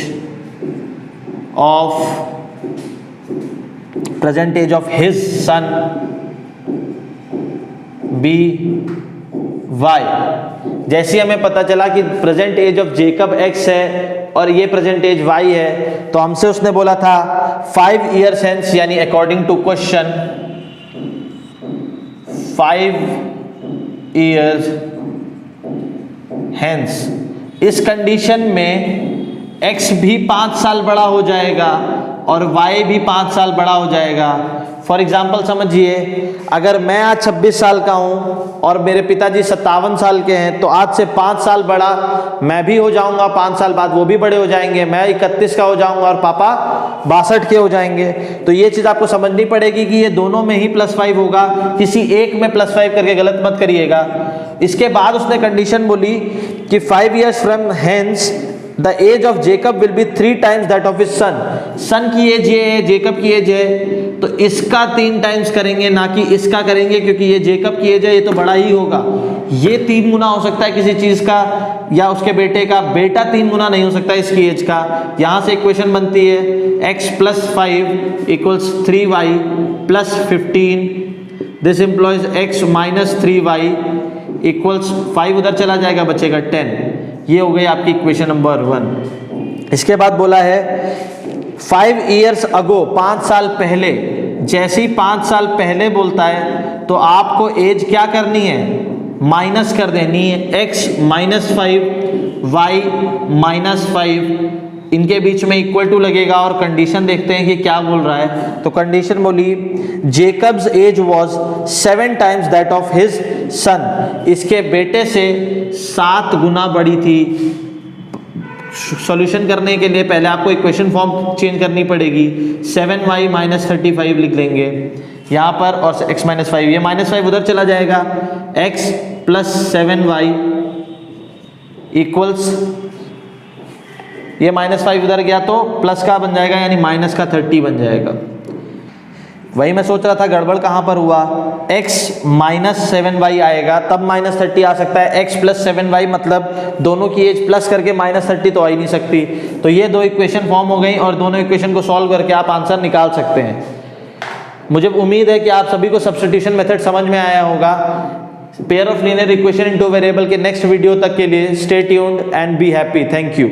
of his son be y। जैसे हमें पता चला कि present age of Jacob x है और ये प्रेजेंट एज y है, तो हमसे उसने बोला था 5 years hence, यानी according to question 5 years hence, इस कंडीशन में x भी 5 साल बड़ा हो जाएगा और y भी 5 साल बड़ा हो जाएगा। फॉर एग्जाम्पल समझिए, अगर मैं आज 26 साल का हूं और मेरे पिताजी 57 साल के हैं, तो आज से 5 साल बड़ा मैं भी हो जाऊंगा, 5 साल बाद वो भी बड़े हो जाएंगे, मैं 31 का हो जाऊंगा और पापा 62 के हो जाएंगे। तो ये चीज़ आपको समझनी पड़ेगी कि ये दोनों में ही +5 होगा, किसी एक में +5 करके गलत मत करिएगा। इसके बाद उसने कंडीशन बोली कि 5 years from hence the age of Jacob will be 3 times that of his son. Son की एज ये है, जेकब की एज है, तो इसका 3 times करेंगे, ना कि इसका करेंगे, क्योंकि ये जेकब की एज है, ये तो बड़ा ही होगा। ये 3 गुना हो सकता है किसी चीज का, या उसके बेटे का। बेटा 3 गुना नहीं हो सकता इसकी एज का। यहां से इक्वेशन बनती है x + 5 = 3y + 15। This employees x - 3y = 5 उधर चला जाएगा, बचेगा 10। ये हो गई आपकी इक्वेशन नंबर 1। इसके बाद बोला है 5 years ago, 5 साल पहले। जैसे ही 5 साल पहले बोलता है तो आपको एज क्या करनी है, माइनस कर देनी है। x - 5 y - 5 इनके बीच में इक्वल टू लगेगा और कंडीशन देखते हैं कि क्या बोल रहा है। तो कंडीशन बोली Jacob's age was 7 times that of his son. इसके बेटे से 7 गुना बड़ी थी। सॉल्यूशन करने के लिए पहले आपको इक्वेशन फॉर्म चेंज करनी पड़ेगी। 7y - 35 लिख लेंगे यहाँ पर, और x - 5, ये -5 उधर चला जाएगा। x + 7y = ये -5 उधर गया तो प्लस का बन जाएगा, यानी माइनस का 30 बन जाएगा। वही मैं सोच रहा था गड़बड़ कहाँ पर हुआ। x - 7y आएगा तब -30 आ सकता है। x + 7y मतलब दोनों की एज प्लस करके -30 तो आ ही नहीं सकती। तो ये 2 इक्वेशन फॉर्म हो गई और दोनों इक्वेशन को सॉल्व करके आप आंसर निकाल सकते हैं। मुझे उम्मीद है कि आप सभी को सब्स्टिट्यूशन मेथड समझ में आया होगा। Pair of linear equation in 2 variable के नेक्स्ट वीडियो तक के लिए stay tuned and be happy. Thank you.